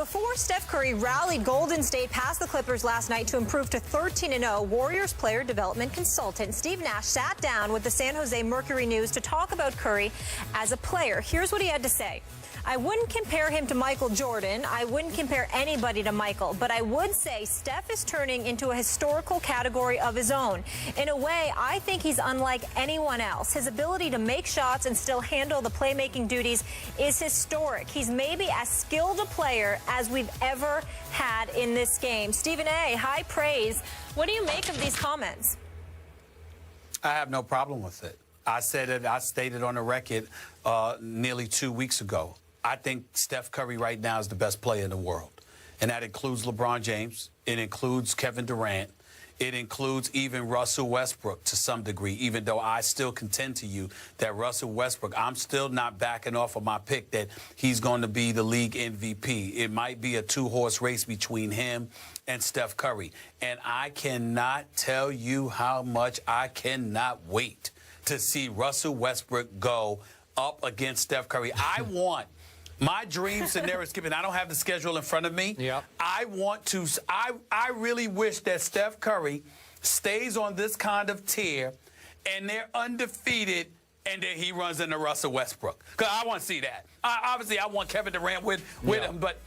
Before Steph Curry rallied Golden State past the Clippers last night to improve to 13-0, Warriors player development consultant Steve Nash sat down with the San Jose Mercury News to talk about Curry as a player. Here's what he had to say. I wouldn't compare him to Michael Jordan. I wouldn't compare anybody to Michael. But I would say Steph is turning into a historical category of his own. In a way, I think he's unlike anyone else. His ability to make shots and still handle the playmaking duties is historic. He's maybe as skilled a player as we've ever had in this game. Stephen A., high praise. What do you make of these comments? I have no problem with it. I said it. I stated on the record nearly 2 weeks ago. I think Steph Curry right now is the best player in the world. And that includes LeBron James. It includes Kevin Durant. It includes even Russell Westbrook to some degree, even though I still contend to you that Russell Westbrook, I'm still not backing off of my pick that he's going to be the league MVP. It might be a two-horse race between him and Steph Curry. And I cannot tell you how much I cannot wait to see Russell Westbrook go up against Steph Curry. I want my dream scenario, Skip, I don't have the schedule in front of me. Yep. I really wish that Steph Curry stays on this kind of tier and they're undefeated and then he runs into Russell Westbrook. Because I want to see that. Obviously, I want Kevin Durant with him, but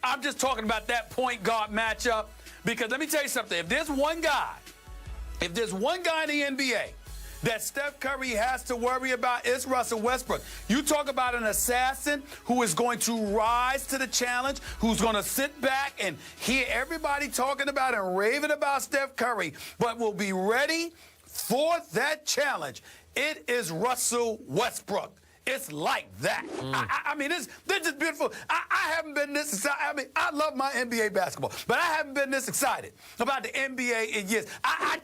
I'm just talking about that point guard matchup because let me tell you something. If there's one guy in the NBA that Steph Curry has to worry about is Russell Westbrook. You talk about an assassin who is going to rise to the challenge, who's going to sit back and hear everybody talking about and raving about Steph Curry, but will be ready for that challenge. It is Russell Westbrook. It's like that. I mean, this is beautiful. I haven't been this excited. I mean, I love my NBA basketball, but I haven't been this excited about the NBA in years. I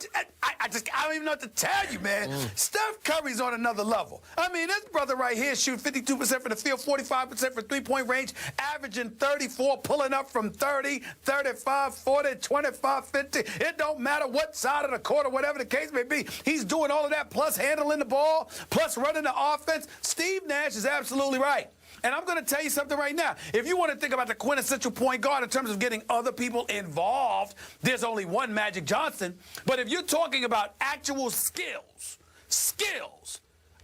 don't even know what to tell you, man. Steph Curry's on another level. I mean, this brother right here shoots 52% from the field, 45% from three-point range, averaging 34, pulling up from 30, 35, 40, 25, 50. It don't matter what side of the court or whatever the case may be. He's doing all of that, plus handling the ball, plus running the offense. Steve Nash is absolutely right. And I'm going to tell you something right now. If you want to think about the quintessential point guard in terms of getting other people involved, there's only one Magic Johnson. But if you're talking about actual skills,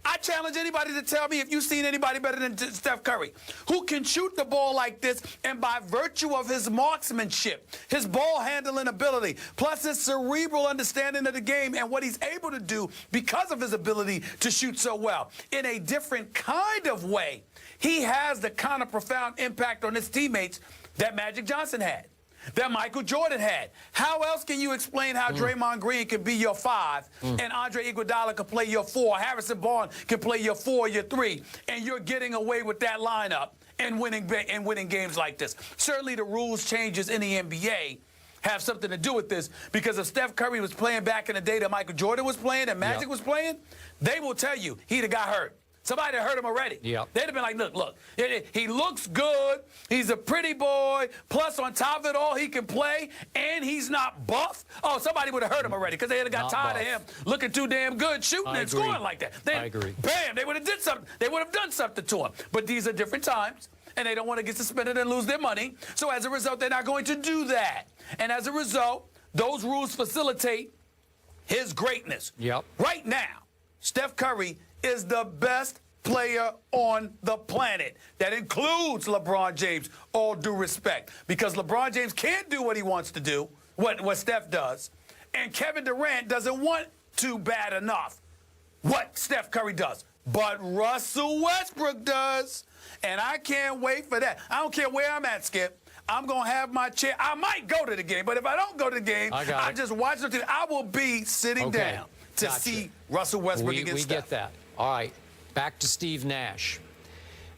I challenge anybody to tell me if you've seen anybody better than Steph Curry, who can shoot the ball like this, and by virtue of his marksmanship, his ball handling ability, plus his cerebral understanding of the game and what he's able to do because of his ability to shoot so well, in a different kind of way, he has the kind of profound impact on his teammates that Magic Johnson had, that Michael Jordan had. How else can you explain how Draymond Green can be your 5 and Andre Iguodala can play your 4, Harrison Barnes can play your 4, your 3, and you're getting away with that lineup and winning games like this? Certainly the rules changes in the NBA have something to do with this, because if Steph Curry was playing back in the day that Michael Jordan was playing and Magic was playing, they will tell you he'd have got hurt. Somebody hurt him already. They'd have been like, look, he looks good. He's a pretty boy. Plus, on top of it all, he can play, and he's not buff. Oh, somebody would have hurt him already because they would have got tired of him looking too damn good shooting and scoring like that. I agree. Bam, they would have did something. They would have done something to him. But these are different times, and they don't want to get suspended and lose their money. So as a result, they're not going to do that. And as a result, those rules facilitate his greatness. Right now, Steph Curry is the best player on the planet. That includes LeBron James, all due respect, because LeBron James can't do what he wants to do, what Steph does, and Kevin Durant doesn't want to bad enough what Steph Curry does. But Russell Westbrook does, and I can't wait for that. I don't care where I'm at, Skip. I'm going to have my chair. I might go to the game, but if I don't go to the game, I just watch the I will be sitting down to see Russell Westbrook against Steph. We get that. All right, back to Steve Nash.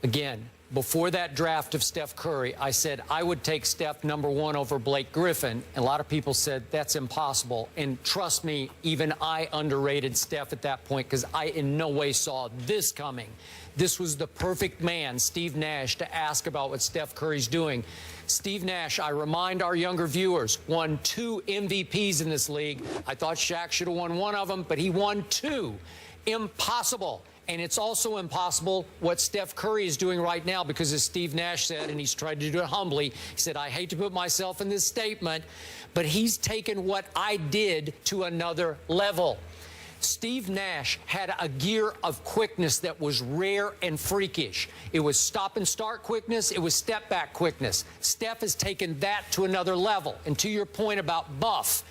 Again, before that draft of Steph Curry, I said I would take Steph #1 over Blake Griffin. And a lot of people said that's impossible. And trust me, even I underrated Steph at that point because I in no way saw this coming. This was the perfect man, Steve Nash, to ask about what Steph Curry's doing. Steve Nash, I remind our younger viewers, won 2 MVPs in this league. I thought Shaq should have won 1 of them, but he won 2. Impossible. And it's also impossible what Steph Curry is doing right now, because as Steve Nash said, and he's tried to do it humbly, he said, I hate to put myself in this statement, but he's taken what I did to another level. Steve Nash had a gear of quickness that was rare and freakish. It was stop and start quickness. It was step back quickness. Steph has taken that to another level. And to your point about buff,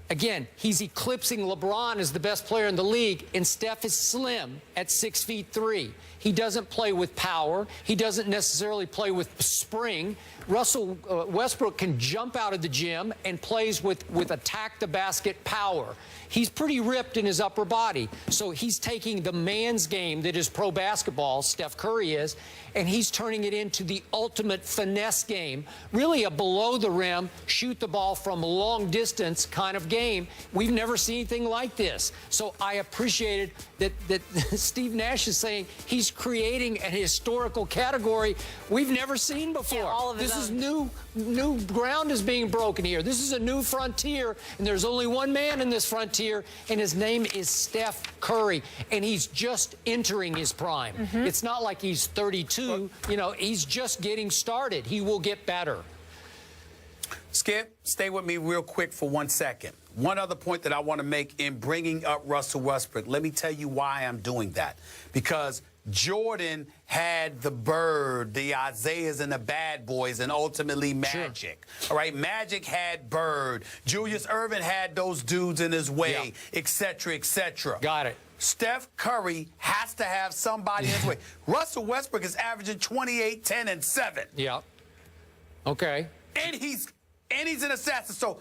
again, he's eclipsing LeBron as the best player in the league, and Steph is slim at 6'3". He doesn't play with power. He doesn't necessarily play with spring. Russell Westbrook can jump out of the gym and plays with attack the basket power. He's pretty ripped in his upper body. So he's taking the man's game that is pro basketball, Steph Curry is, and he's turning it into the ultimate finesse game, really a below the rim, shoot the ball from long distance kind of game. We've never seen anything like this. So I appreciated that Steve Nash is saying he's creating an historical category we've never seen before. Yeah, all of his This is new ground is being broken here. This is a new frontier, and there's only one man in this frontier, and his name is Steph Curry, and he's just entering his prime. It's not like he's 32. You know, he's just getting started. He will get better. Skip, stay with me real quick for 1 second. One other point that I want to make in bringing up Russell Westbrook. Let me tell you why I'm doing that. Because Jordan had the Bird, the Isaiahs, and the Bad Boys, and ultimately Magic. All right, Magic had Bird. Julius Erving had those dudes in his way, et cetera, et cetera. Got it. Steph Curry has to have somebody in his way. Russell Westbrook is averaging 28, 10, and 7. Yeah. Okay. And he's an assassin. So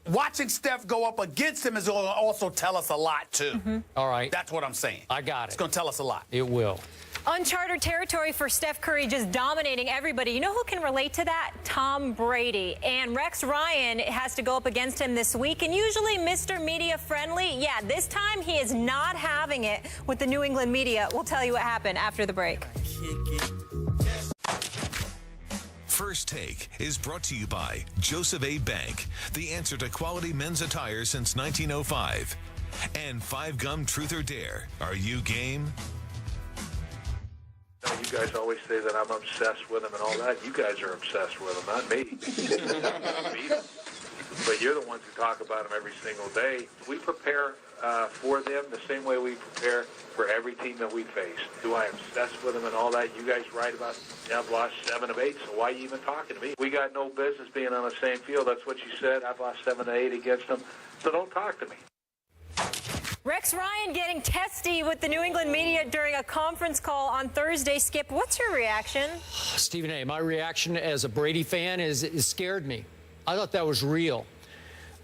watching Steph go up against him is going to also tell us a lot, too. All right. That's what I'm saying. I got it. It's going to tell us a lot. It will. Uncharted territory for Steph Curry, just dominating everybody. You know who can relate to that? Tom Brady. And Rex Ryan has to go up against him this week. And usually Mr. Media friendly. Yeah, this time he is not having it with the New England media. We'll tell you what happened after the break. First Take is brought to you by Joseph A. Bank, the answer to quality men's attire since 1905. And 5 Gum Truth or Dare. Are you game? You guys always say that I'm obsessed with them and all that. You guys are obsessed with them, not me. But you're the ones who talk about them every single day. We prepare for them the same way we prepare for every team that we face. Do I obsess with them and all that? You guys write about, yeah, I've lost 7 of 8, so why are you even talking to me? We got no business being on the same field. That's what you said. I've lost 7 of 8 against them, so don't talk to me. Rex Ryan getting testy with the New England media during a conference call on Thursday. Skip, what's your reaction? Stephen A., my reaction as a Brady fan is it scared me. I thought that was real.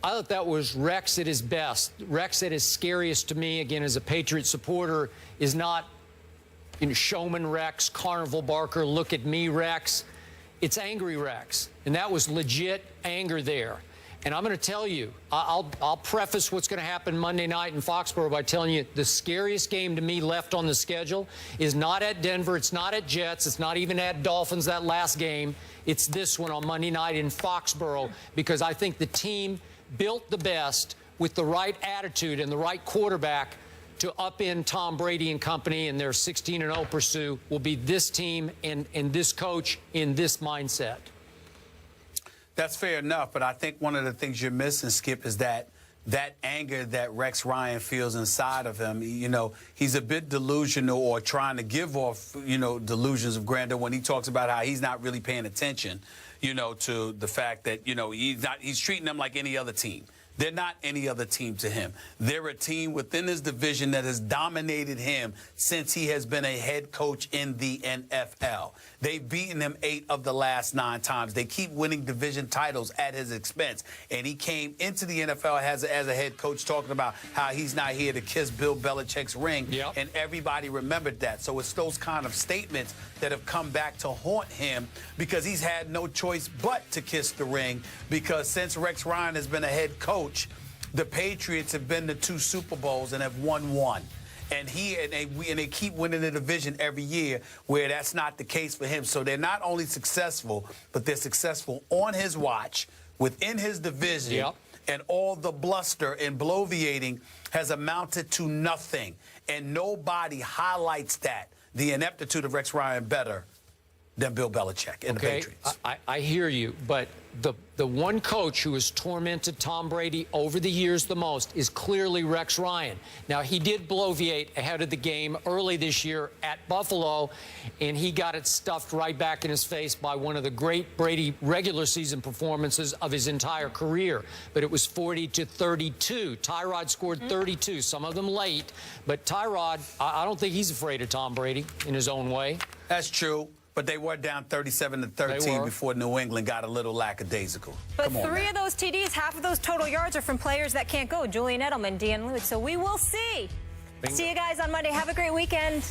I thought that was Rex at his best. Rex at his scariest to me, again, as a Patriot supporter, is not showman Rex, carnival barker, look at me Rex. It's angry Rex, and that was legit anger there. And I'm going to tell you, I'll preface what's going to happen Monday night in Foxborough by telling you the scariest game to me left on the schedule is not at Denver, it's not at Jets, it's not even at Dolphins, that last game. It's this one on Monday night in Foxborough, because I think the team built the best with the right attitude and the right quarterback to upend Tom Brady and company, and their 16-0 pursuit will be this team and this coach in this mindset. That's fair enough, but I think one of the things you're missing, Skip, is that anger that Rex Ryan feels inside of him. You know, he's a bit delusional, or trying to give off, delusions of grandeur when he talks about how he's not really paying attention, to the fact that, he's treating them like any other team. They're not any other team to him. They're a team within his division that has dominated him since he has been a head coach in the NFL. They've beaten him 8 of the last 9 times. They keep winning division titles at his expense. And he came into the NFL as a head coach talking about how he's not here to kiss Bill Belichick's ring. Yep. And everybody remembered that. So it's those kind of statements that have come back to haunt him, because he's had no choice but to kiss the ring, because since Rex Ryan has been a head coach, the Patriots have been to 2 Super Bowls and have won 1. And they keep winning the division every year, where that's not the case for him. So they're not only successful, but they're successful on his watch, within his division. Yep. and all the bluster and bloviating has amounted to nothing. And nobody highlights that, the ineptitude of Rex Ryan, better than Bill Belichick and the Patriots. I hear you, but the one coach who has tormented Tom Brady over the years the most is clearly Rex Ryan. Now, he did bloviate ahead of the game early this year at Buffalo, and he got it stuffed right back in his face by one of the great Brady regular season performances of his entire career. But it was 40-32. Tyrod scored 32, some of them late. But Tyrod, I don't think he's afraid of Tom Brady in his own way. That's true. But they were down 37-13 before New England got a little lackadaisical. But three of those TDs, half of those total yards are from players that can't go. Julian Edelman, Dean Lewis. So we will see. Bingo. See you guys on Monday. Have a great weekend.